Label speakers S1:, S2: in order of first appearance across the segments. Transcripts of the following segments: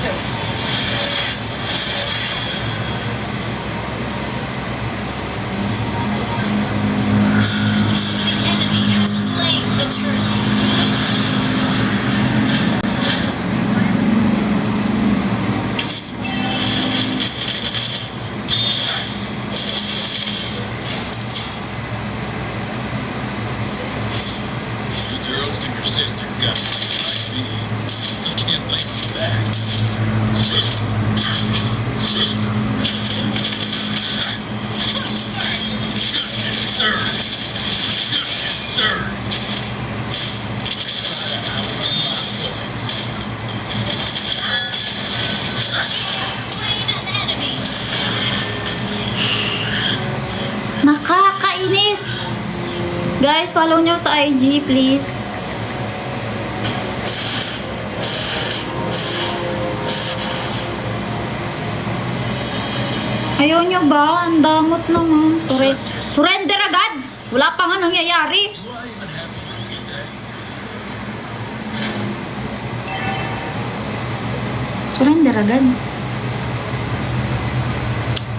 S1: Understood. Enemy has slain the turtle.
S2: Girls can resist their guts like me. You can't blame them for that. Justice served. Justice served. Try to outrun my bullets.
S1: Slain an enemy.
S3: Nakakainis! Guys, follow nyo sa IG, please. Ayaw nyo ba? Ang damot naman. Surrender agad! Wala pa nga nangyayari.
S2: Do I even have to repeat that?
S3: Surrender agad.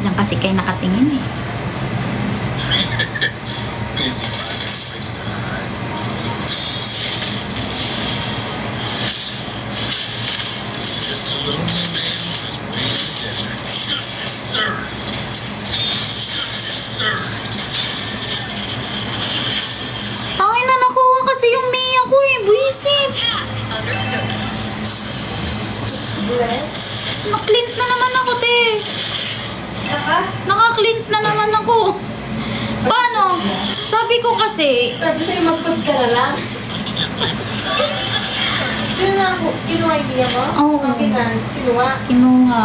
S3: Diyan kasi kayo nakatingin eh.
S2: Busy finding a place to hide. Just a lonely man on his way to the desert. Justice served. Justice served.
S3: Tangin na, nakuha kasi yung Mia ko eh. Buisit.
S1: Understood.
S3: Naklint na naman ako, te. Nakaklint na naman ako. Paano? Sabi ko kasi,
S4: Sabi sa'yo, mag-put ka na lang. Sino na ako? Kinuha idea mo?
S3: Oo.
S4: Kapitan, kinuha.
S3: kinuha.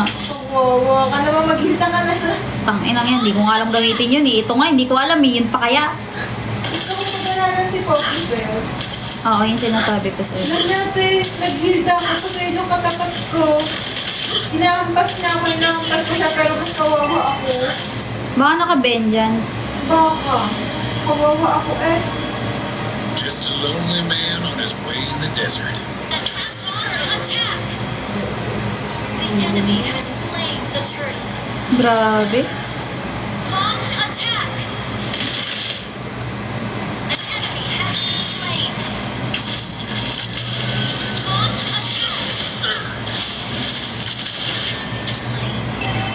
S4: Wow, ka naman, maghinta ka na lang.
S3: Tangin lang yan, hindi ko nga alam gamitin yun eh. Ito nga, hindi ko alam eh. Yun pa kaya?
S4: Ikaw mo pagkalanan si Poppy, Bell.
S3: Oo, yung sinasabi ko sa'yo.
S4: Nagdati, naghilda ako sa yung katapat ko. Inaampas na ako, inaampas ko siya, pero mas kawawa ako.
S3: Baka naka-vengeance.
S4: Baka. Kawawa ako eh.
S2: Just a lonely man on his way in the desert.
S1: Attack! The enemy has slain the turtle.
S3: Grabe.
S1: Launch attack! An enemy has been slain. Launch attack!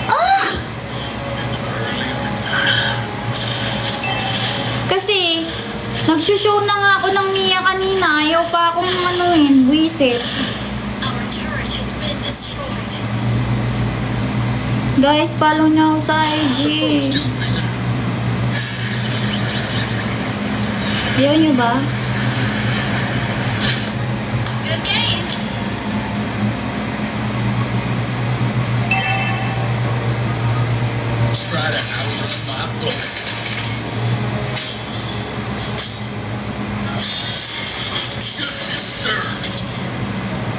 S3: Ah!
S2: In the early retirement.
S3: Kasi, nagsushow na nga ako ng Mia kanina. Ayaw pa akong manuhin. Buisit.
S1: Our turret has been destroyed.
S3: Guys, follow nyo ako sa IG.
S2: Do prisoner.
S3: Ayaw nyo ba?
S1: Good game!
S2: Try to outrun my bullets. Justice served.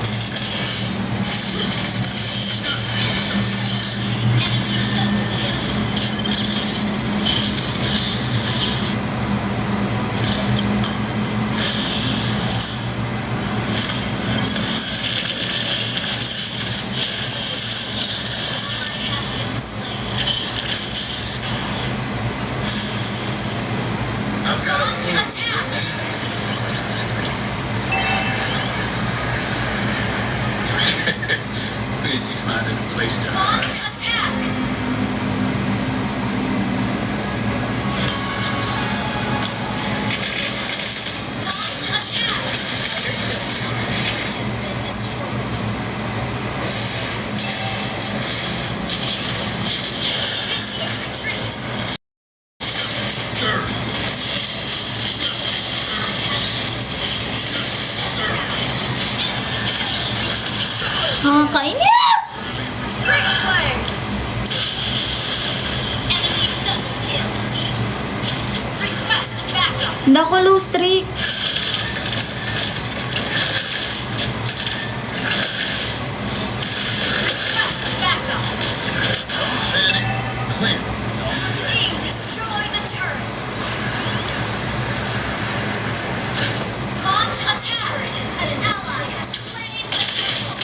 S2: I've got
S1: Launch
S2: a
S1: attack!
S2: busy finding a place to
S1: Launch
S2: hide.
S1: attack! Launch attack! Has been destroyed. Initiate retreat.
S2: Served.
S3: Nakakainis!
S1: Great play! Enemy double kill. Request backup.
S3: Hindi ako lose streak.
S1: Request backup.
S2: Panic. Clear. It's on the way.
S1: Team destroy the turret. Launch attack. An ally has slain the turtle.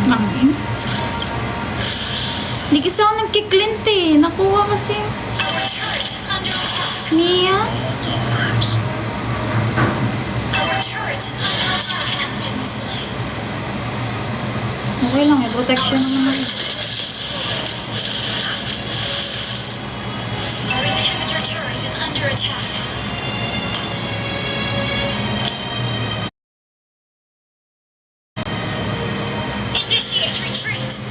S3: Namin. Hindi kasi ako nagkiklint eh. Nakuha kasi.
S1: Our turret is under attack.
S3: Mia?
S2: Arms.
S1: Our turret is under attack. Has been slain.
S3: Okay lang eh. Protection naman.
S1: Our inhibitor turret is under attack. Initiate retreat.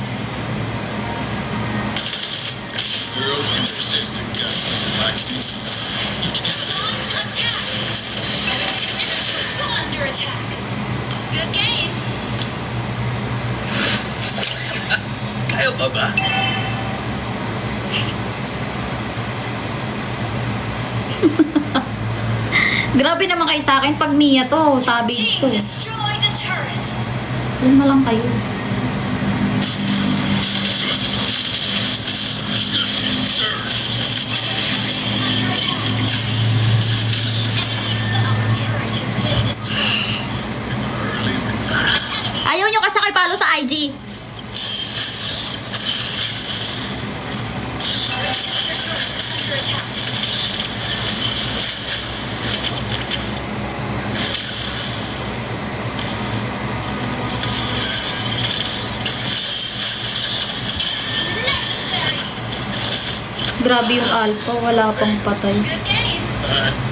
S2: Girls can resist a gust like me.
S1: Launch attack. Still under attack. Good game.
S2: Kaya pa ba?
S3: Grabe naman kayo sa akin pag Mia to. Savage to.
S1: Team destroy the turret.
S3: Kalma lang kayo.
S1: Our turret has been destroyed.
S2: Early retirement.
S3: Ayaw nyo kasi kayo follow sa IG.
S1: Under attack.
S3: Grabe yung alpha. Wala pang patay.
S1: Good game.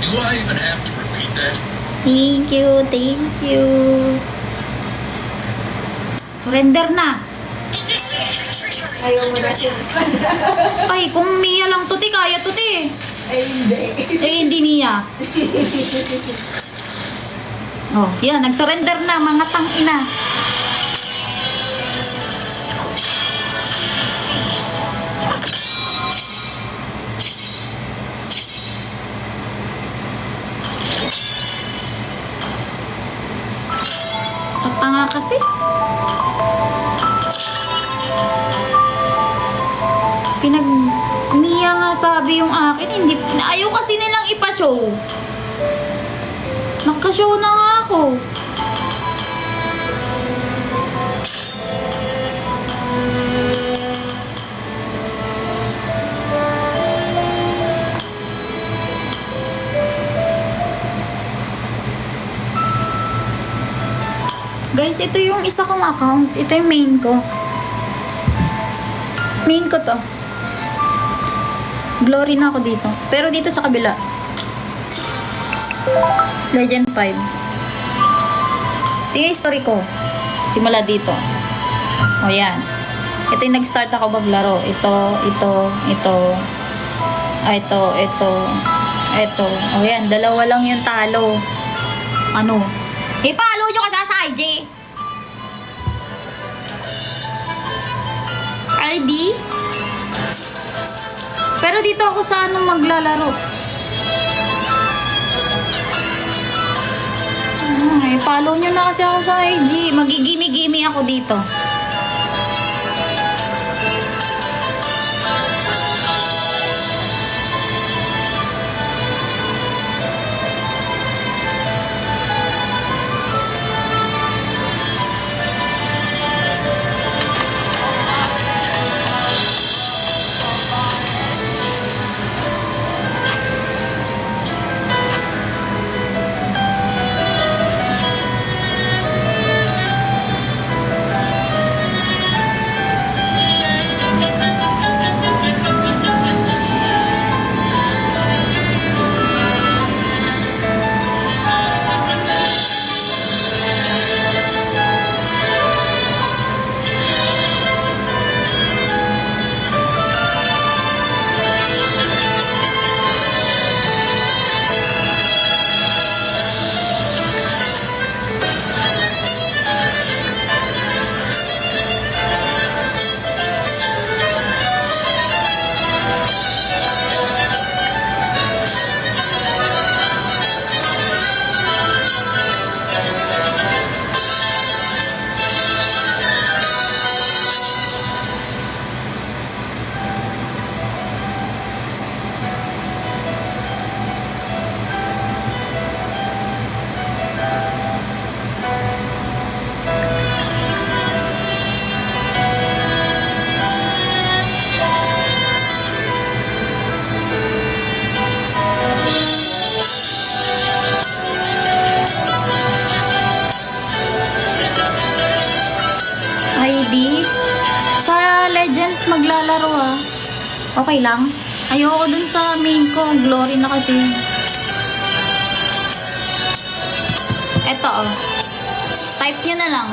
S2: Do I even have to repeat that?
S3: Thank you. Thank you. Surrender na.
S1: Initiate retreat.
S4: Ayaw mo na siya.
S3: Ay, kung Mia lang to, ti, kaya to, ti.
S4: Ay, hindi.
S3: Eh, hindi Mia. Oh, yan. Nag-surrender na, mga tangina. Tatanga kasi. Mia nga sabi yung akin, hindi, ayaw kasi nilang ipa-show. Naka-show na nga ako. Guys, ito yung isa kong account. Ito yung main ko. Main ko to. Glory na ako dito. Pero dito sa kabila. Legend 5. Ito yung history ko. Simula dito. O yan. Ito yung nag-start ako maglaro. Ito. O yan. Dalawa lang yung talo. Ano? I-follow nyo kasi sa IG. ID? Pero dito ako sa maglalaro. I-follow nyo na kasi ako sa IG. Magigimi-gimi ako dito. Ruby. Sa Legend maglalaro ah. Okay lang? Ayoko dun sa main ko. Glory na kasi. Eto oh. Type nyo na lang.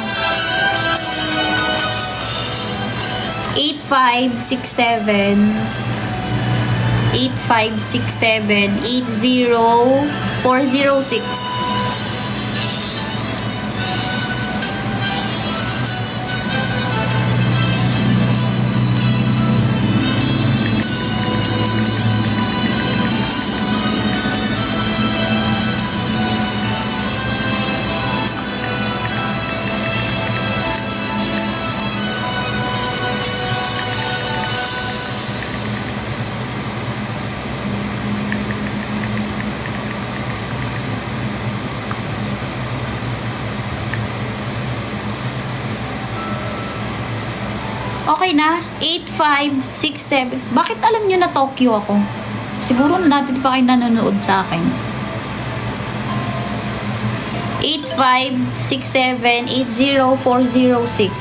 S3: 8567 80406. Okay na? 8567. Bakit alam nyo na Tokyo ako? Siguro natin pa kayo nanonood sa akin. 8567-80406.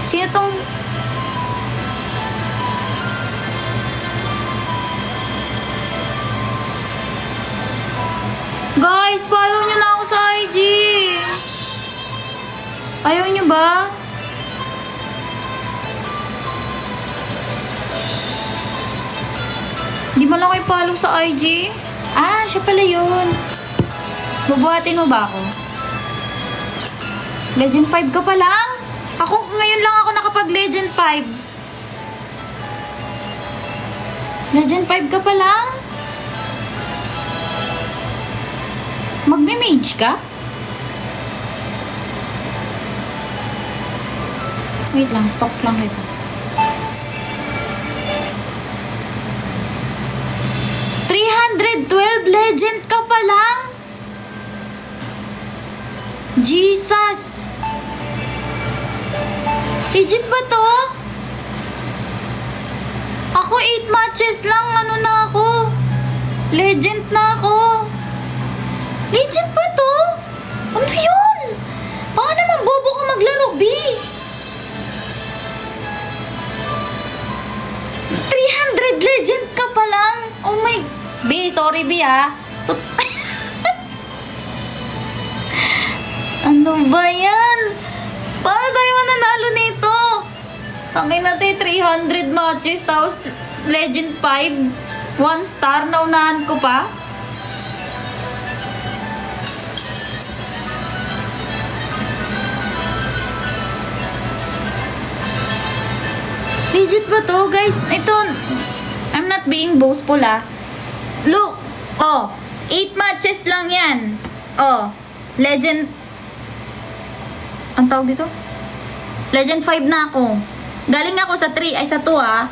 S3: Sino tong... Guys, follow nyo na ako sa IG. Ayaw nyo ba? Di mo lang kayo follow sa IG? Ah, siya pala yun. Bubuhatin mo ba ako? Legend 5 ka pa lang? Ako, ngayon lang ako nakapag Legend 5. Legend 5 ka pa lang? Magme-mage ka? Wait lang, stock lang ito. 312 legend ka pa lang? Jesus! Legit ba to? Ako 8 matches lang, ano na ako? Legend na ako. Legit ba to? Ano yun? Baka naman bobo ka maglaro, B. 300 legend ka pa lang? Oh my... B, sorry B ha. Ano ba yan? Paano tayo mananalo nito? Tangin natin 300 matches tapos Legend 5 1 star, naunahan ko pa. Legit ba to guys? Ito, I'm not being boastful ah. Look, oh, 8 matches lang yan. Oh, Legend, ang tawag dito? Legend 5 na ako. Galing ako sa 3, ay sa 2 ah.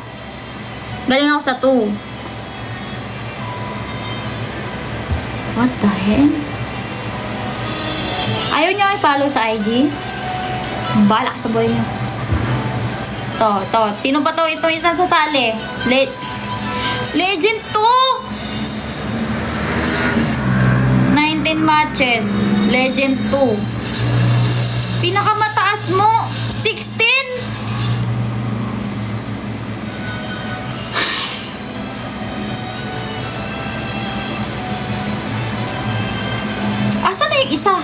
S3: Galing ako sa 2. What the hell? Ayaw nyo i-follow sa IG? Balak sa buhay nyo. To. Sino pa to? Ito isang sasali. Legend 2! 19 matches. Legend 2. Pinakamataas mo, 16? Asa na yung isa?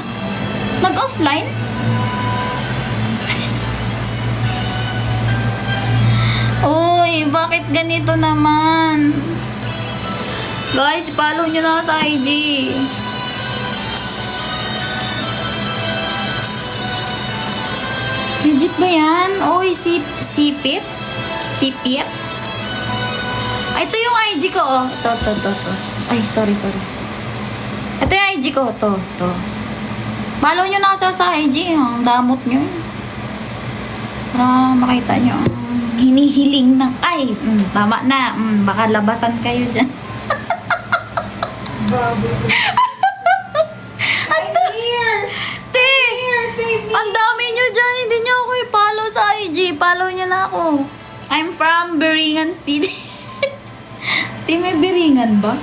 S3: Nag-offline? Uy, bakit ganito naman? Guys, follow nyo na sa IG. Legit ba yan? Uy, sipit? Sipit? Ay, ito yung IG ko, oh. To. Ay, sorry. Ito yung IG ko, to. Follow nyo na kasi sa IG. Ang damot nyo. Para makita nyo ang hinihiling ng ay. Tama na. Baka labasan kayo dyan.
S4: Baboy. I'm here!
S3: Te!
S4: Here, save me!
S3: Ang dami nyo dyan. Hindi nyo ako i-follow sa IG. Follow nyo na ako. I'm from Beringan City. Te, may Beringan ba?